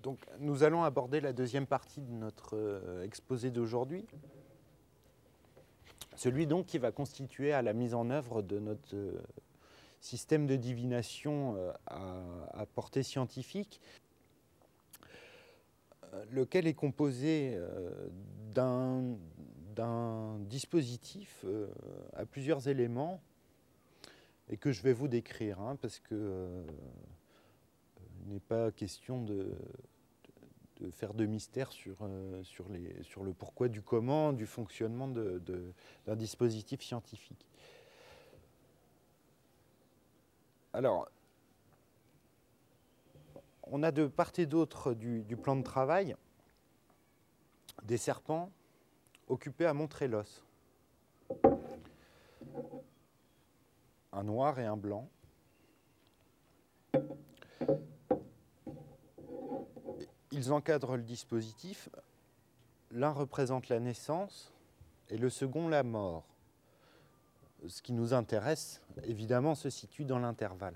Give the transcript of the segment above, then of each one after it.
Donc, nous allons aborder la deuxième partie de notre exposé d'aujourd'hui. Celui donc qui va constituer à la mise en œuvre de notre système de divination à portée scientifique, lequel est composé d'un dispositif à plusieurs éléments et que je vais vous décrire, parce que il n'est pas question de faire de mystère sur le pourquoi du comment, du fonctionnement d'un dispositif scientifique. Alors, on a de part et d'autre du plan de travail des serpents occupés à montrer l'os. Un noir et un blanc. Ils encadrent le dispositif. L'un représente la naissance et le second la mort. Ce qui nous intéresse, évidemment, se situe dans l'intervalle.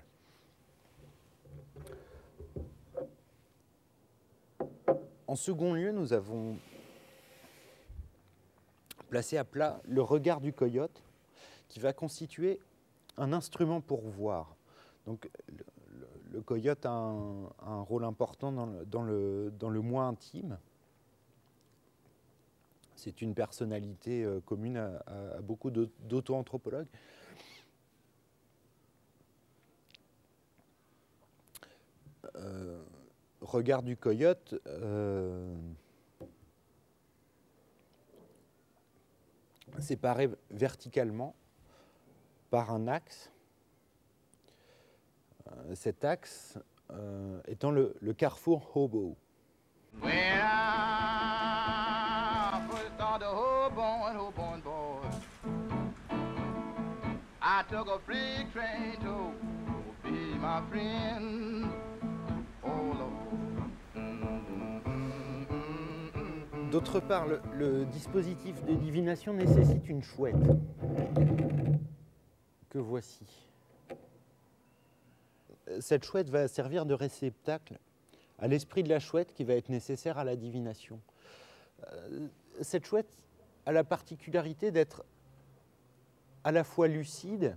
En second lieu, nous avons placé à plat le regard du coyote, qui va constituer un instrument pour voir. Donc, le coyote a un rôle important dans le moi intime. C'est une personnalité commune à beaucoup d'auto-anthropologues. Regard du coyote, séparé verticalement par un axe. Cet axe étant le carrefour Hobo. When I first started hoboing, boy, I took a freight train to be my friend. Oh Lord. D'autre part, le dispositif de divination nécessite une chouette, que voici. Cette chouette va servir de réceptacle à l'esprit de la chouette qui va être nécessaire à la divination. Cette chouette a la particularité d'être à la fois lucide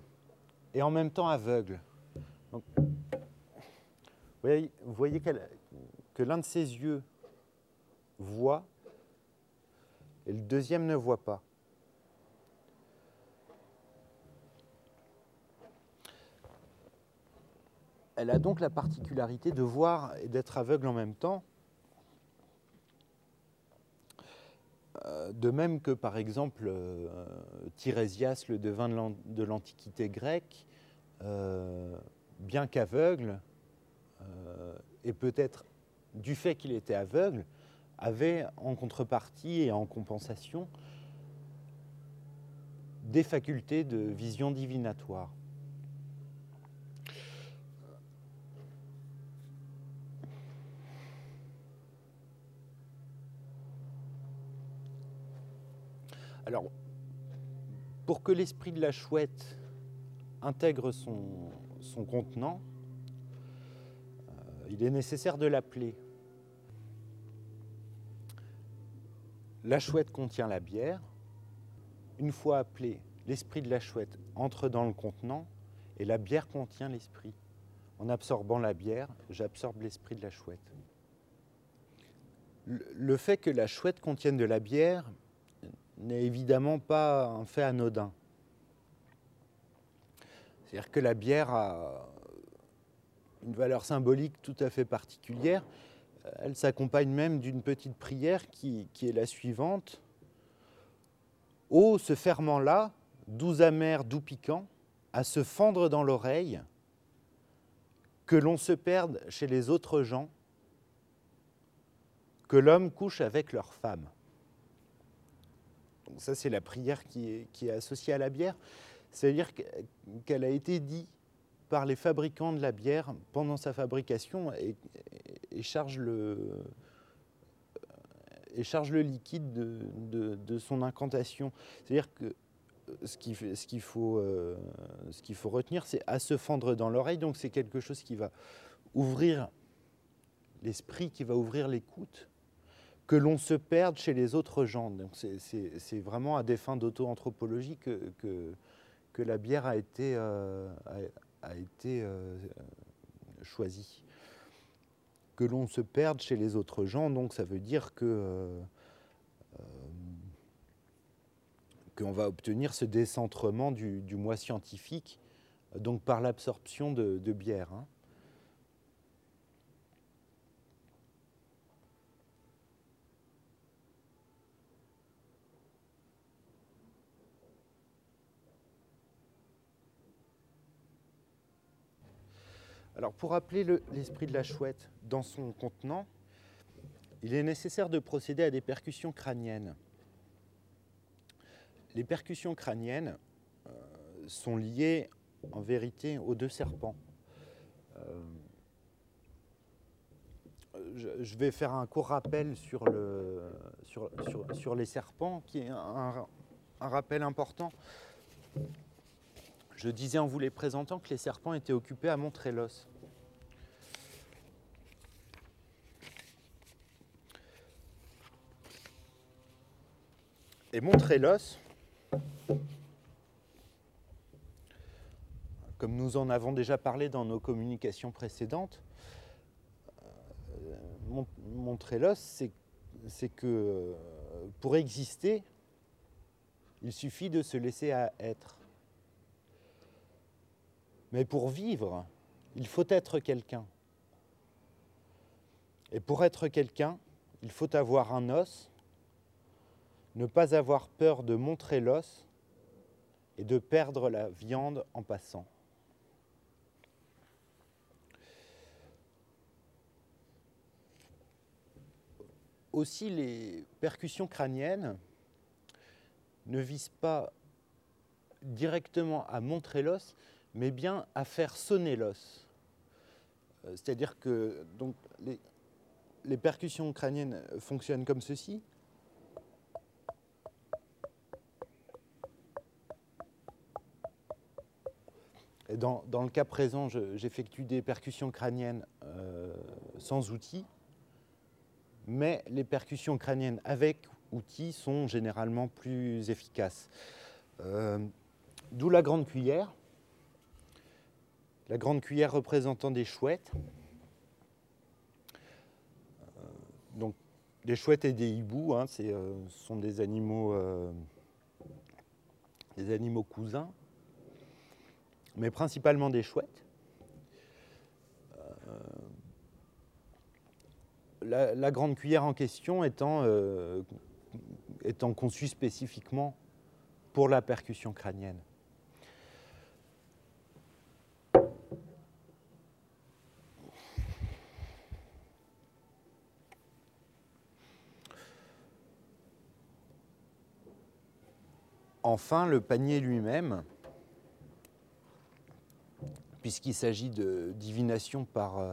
et en même temps aveugle. Donc, vous voyez que l'un de ses yeux voit et le deuxième ne voit pas. Elle a donc la particularité de voir et d'être aveugle en même temps. De même que, par exemple, Tirésias, le devin de l'Antiquité grecque, bien qu'aveugle, et peut-être du fait qu'il était aveugle, avait en contrepartie et en compensation des facultés de vision divinatoire. Alors, pour que l'esprit de la chouette intègre son contenant, il est nécessaire de l'appeler. La chouette contient la bière. Une fois appelé, l'esprit de la chouette entre dans le contenant et la bière contient l'esprit. En absorbant la bière, j'absorbe l'esprit de la chouette. Le fait que la chouette contienne de la bière n'est évidemment pas un fait anodin. C'est-à-dire que la bière a une valeur symbolique tout à fait particulière. Elle s'accompagne même d'une petite prière qui est la suivante. « Ô ce ferment-là, doux amer, doux piquant, à se fendre dans l'oreille, que l'on se perde chez les autres gens, que l'homme couche avec leur femme. » Donc ça, c'est la prière qui est associée à la bière. C'est-à-dire qu'elle a été dite par les fabricants de la bière pendant sa fabrication et charge le liquide de son incantation. C'est-à-dire que ce qu'il faut retenir, c'est à se fendre dans l'oreille. Donc c'est quelque chose qui va ouvrir l'esprit qui va ouvrir l'écoute, que l'on se perde chez les autres gens. Donc c'est vraiment à des fins d'auto-anthropologie que la bière a été choisie. Que l'on se perde chez les autres gens, donc ça veut dire qu'on va obtenir ce décentrement du moi scientifique, donc par l'absorption de bière. Hein. Alors pour rappeler l'esprit de la chouette dans son contenant, il est nécessaire de procéder à des percussions crâniennes. Les percussions crâniennes sont liées en vérité aux deux serpents. Je vais faire un court rappel sur les serpents, qui est un rappel important. Je disais en vous les présentant que les serpents étaient occupés à Montrelos. Et Montrelos, comme nous en avons déjà parlé dans nos communications précédentes, Montrelos, c'est que pour exister, il suffit de se laisser être. Mais pour vivre, il faut être quelqu'un. Et pour être quelqu'un, il faut avoir un os, ne pas avoir peur de montrer l'os et de perdre la viande en passant. Aussi, les percussions crâniennes ne visent pas directement à montrer l'os, mais bien à faire sonner l'os. C'est-à-dire que donc, les percussions crâniennes fonctionnent comme ceci. Et dans le cas présent, j'effectue des percussions crâniennes sans outils, mais les percussions crâniennes avec outils sont généralement plus efficaces. D'où la grande cuillère. La grande cuillère représentant des chouettes. Donc, des chouettes et des hiboux, hein, ce sont des animaux cousins, mais principalement des chouettes. La grande cuillère en question étant conçue spécifiquement pour la percussion crânienne. Enfin, le panier lui-même, puisqu'il s'agit de divination par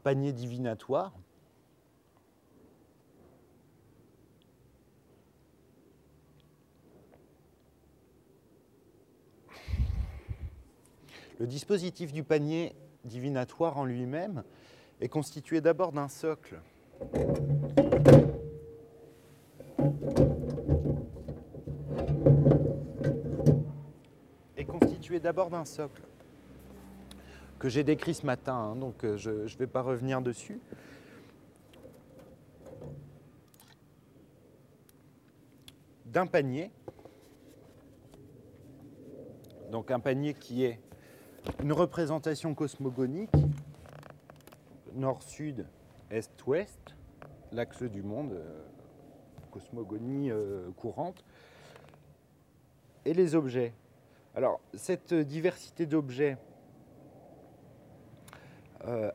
panier divinatoire, le dispositif du panier divinatoire en lui-même est constitué d'abord d'un socle. Que j'ai décrit ce matin, hein, donc je ne vais pas revenir dessus. D'un panier, donc un panier qui est une représentation cosmogonique, nord-sud, est-ouest, l'axe du monde, cosmogonie courante, et les objets. Alors, cette diversité d'objets,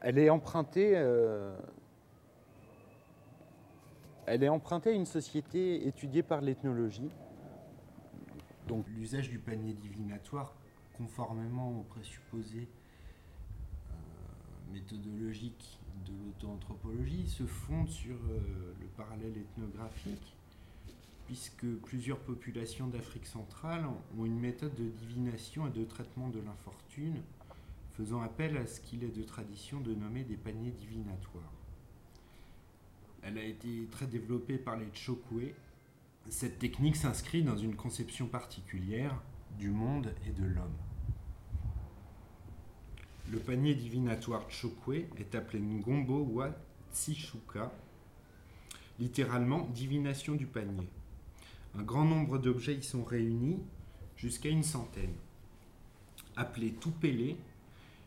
elle est empruntée à une société étudiée par l'ethnologie. Donc, l'usage du panier divinatoire, conformément aux présupposés méthodologiques de l'auto-anthropologie, se fonde sur le parallèle ethnographique, puisque plusieurs populations d'Afrique centrale ont une méthode de divination et de traitement de l'infortune faisant appel à ce qu'il est de tradition de nommer des paniers divinatoires. Elle a été très développée par les Chokwe. Cette technique s'inscrit dans une conception particulière du monde et de l'homme. Le panier divinatoire Chokwe est appelé Ngombo wa Tsishuka, littéralement divination du panier. Un grand nombre d'objets y sont réunis, jusqu'à une centaine. Appelés Tupele,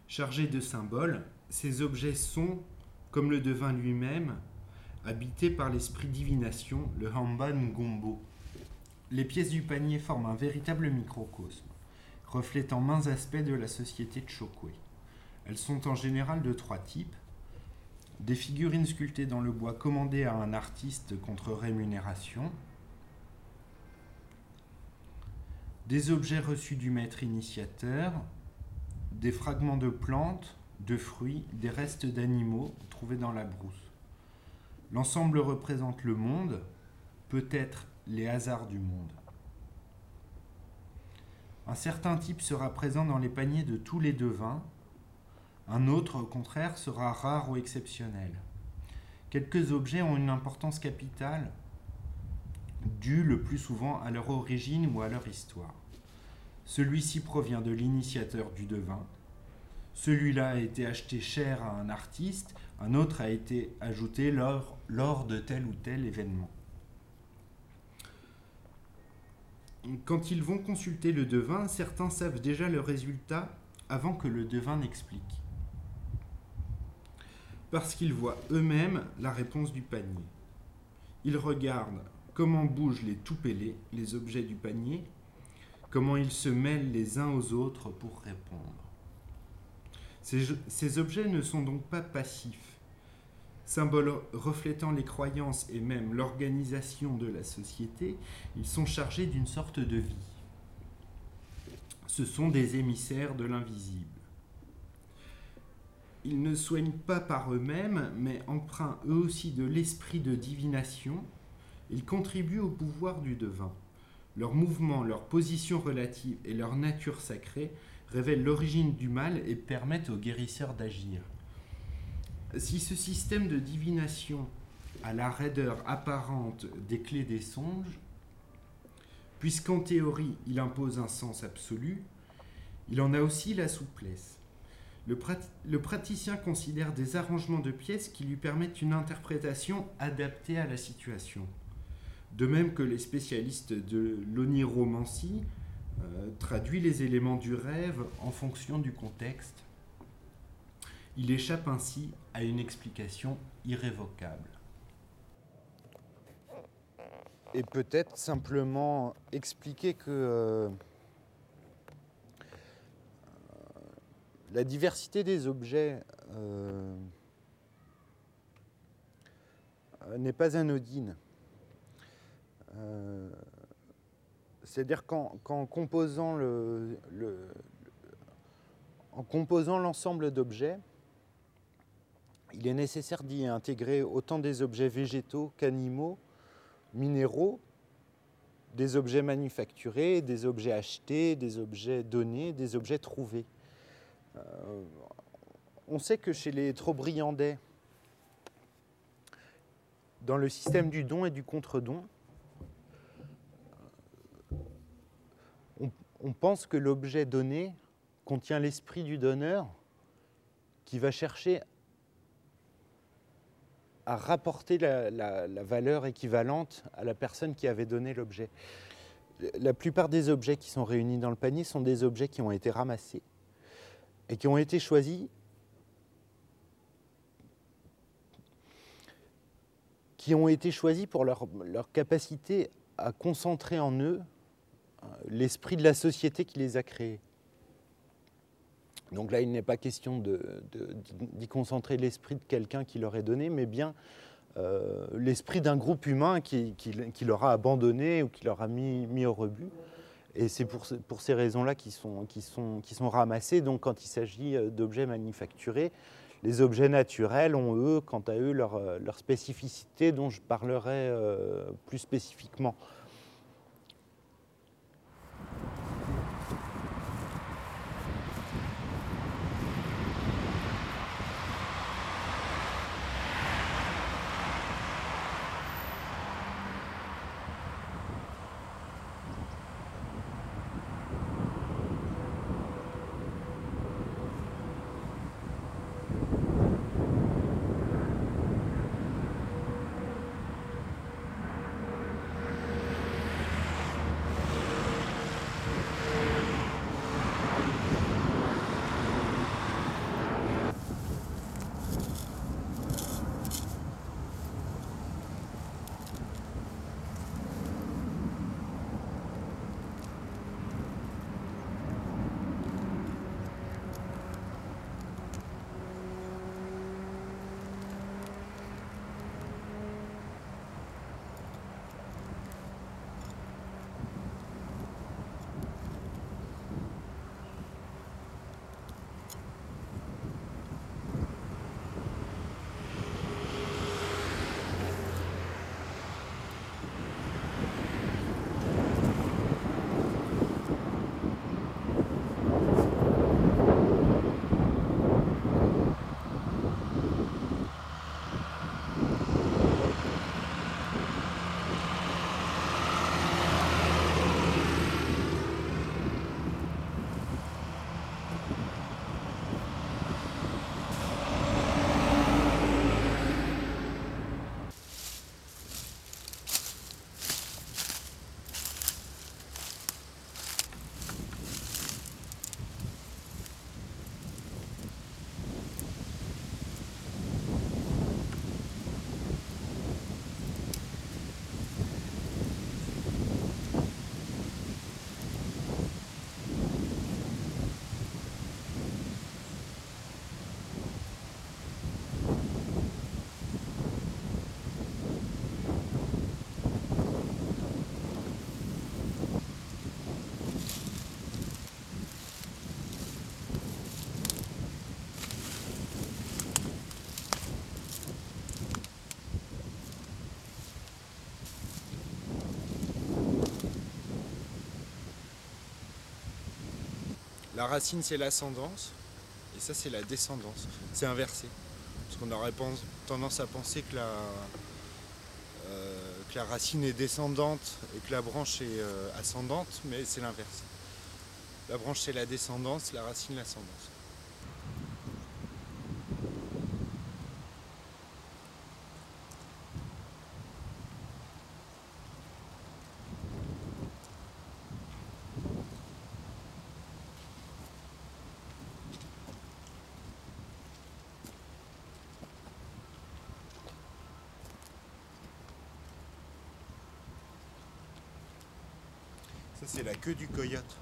chargés de symboles, ces objets sont, comme le devin lui-même, habités par l'esprit divination, le Hamba Ngombo. Les pièces du panier forment un véritable microcosme, reflétant maints aspects de la société Chokwe. Elles sont en général de 3 types. Des figurines sculptées dans le bois commandées à un artiste contre rémunération, des objets reçus du maître initiateur, des fragments de plantes, de fruits, des restes d'animaux trouvés dans la brousse. L'ensemble représente le monde, peut-être les hasards du monde. Un certain type sera présent dans les paniers de tous les devins. Un autre, au contraire, sera rare ou exceptionnel. Quelques objets ont une importance capitale, due le plus souvent à leur origine ou à leur histoire. Celui-ci provient de l'initiateur du devin. Celui-là a été acheté cher à un artiste, un autre a été ajouté lors de tel ou tel événement. Quand ils vont consulter le devin, certains savent déjà le résultat avant que le devin n'explique. Parce qu'ils voient eux-mêmes la réponse du panier. Ils regardent comment bougent les Tupele, les objets du panier, comment ils se mêlent les uns aux autres pour répondre. Ces objets ne sont donc pas passifs, symboles reflétant les croyances et même l'organisation de la société, ils sont chargés d'une sorte de vie. Ce sont des émissaires de l'invisible. Ils ne soignent pas par eux-mêmes, mais empruntent eux aussi de l'esprit de divination. Ils contribuent au pouvoir du devin. Leurs mouvements, leur position relative et leur nature sacrée révèlent l'origine du mal et permettent aux guérisseurs d'agir. Si ce système de divination a la raideur apparente des clés des songes, puisqu'en théorie il impose un sens absolu, il en a aussi la souplesse. Le praticien considère des arrangements de pièces qui lui permettent une interprétation adaptée à la situation. De même que les spécialistes de l'oniromancie traduisent les éléments du rêve en fonction du contexte. Il échappe ainsi à une explication irrévocable. Et peut-être simplement expliquer que la diversité des objets n'est pas anodine. C'est-à-dire qu'en composant l'ensemble d'objets, il est nécessaire d'y intégrer autant des objets végétaux qu'animaux, minéraux, des objets manufacturés, des objets achetés, des objets donnés, des objets trouvés. On sait que chez les Trobriandais, dans le système du don et du contre-don, on pense que l'objet donné contient l'esprit du donneur qui va chercher à rapporter la valeur équivalente à la personne qui avait donné l'objet. La plupart des objets qui sont réunis dans le panier sont des objets qui ont été ramassés et qui ont été choisis pour leur capacité à concentrer en eux l'esprit de la société qui les a créés. Donc là, il n'est pas question d'y concentrer l'esprit de quelqu'un qui leur est donné, mais bien l'esprit d'un groupe humain qui leur a abandonné ou qui leur a mis au rebut. Et c'est pour ces raisons-là qu'ils sont ramassés. Donc quand il s'agit d'objets manufacturés, les objets naturels ont, eux, quant à eux, leur spécificité dont je parlerai plus spécifiquement. La racine, c'est l'ascendance, et ça, c'est la descendance. C'est inversé. Parce qu'on aurait tendance à penser que la racine est descendante et que la branche est ascendante, mais c'est l'inverse. La branche, c'est la descendance, la racine, l'ascendance. Ça, c'est la queue du coyote.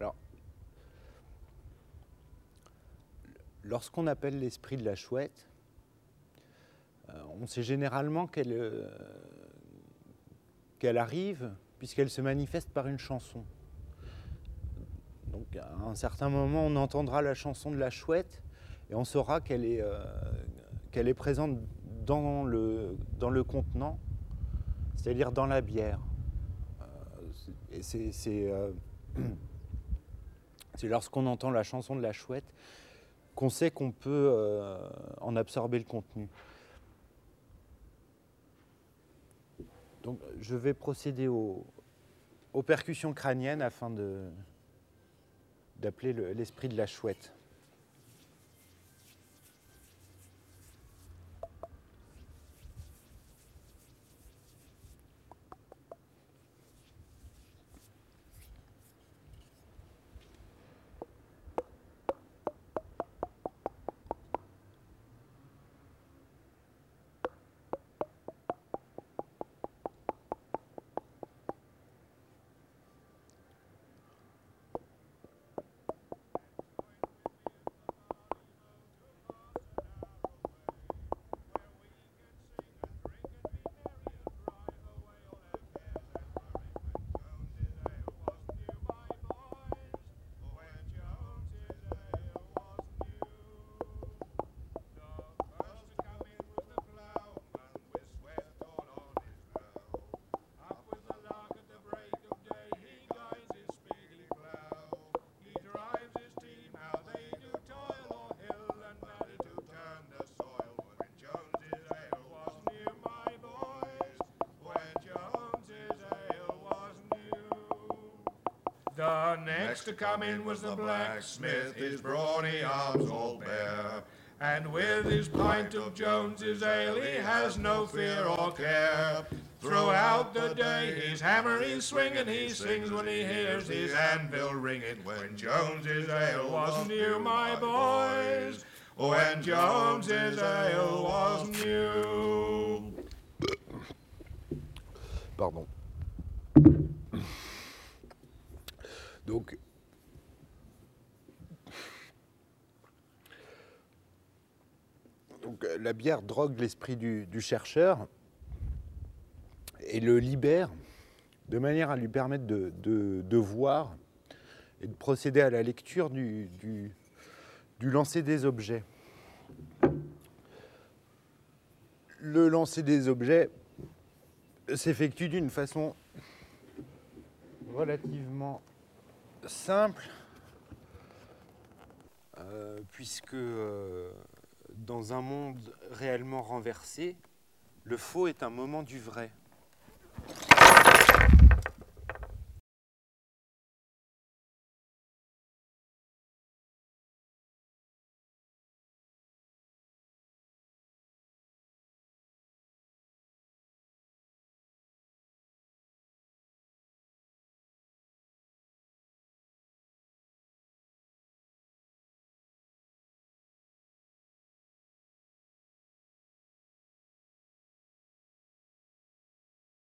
Alors, lorsqu'on appelle l'esprit de la chouette, on sait généralement qu'elle arrive puisqu'elle se manifeste par une chanson. Donc à un certain moment, on entendra la chanson de la chouette et on saura qu'elle est présente dans le contenant, c'est-à-dire dans la bière. Et c'est lorsqu'on entend la chanson de la chouette qu'on sait qu'on peut en absorber le contenu. Donc je vais procéder aux percussions crâniennes afin d'appeler l'esprit de la chouette. The next to come in was the blacksmith, his brawny arms all bare, and with his pint of Jones's ale he has no fear or care. Throughout the day his hammer he's swinging, he sings when he hears his anvil ringing. When Jones's ale was new, my boys, when Jones's ale was new. Pardon. Donc la bière drogue l'esprit du chercheur et le libère de manière à lui permettre de voir et de procéder à la lecture du lancer des objets. Le lancer des objets s'effectue d'une façon relativement simple, puisque dans un monde réellement renversé, le faux est un moment du vrai.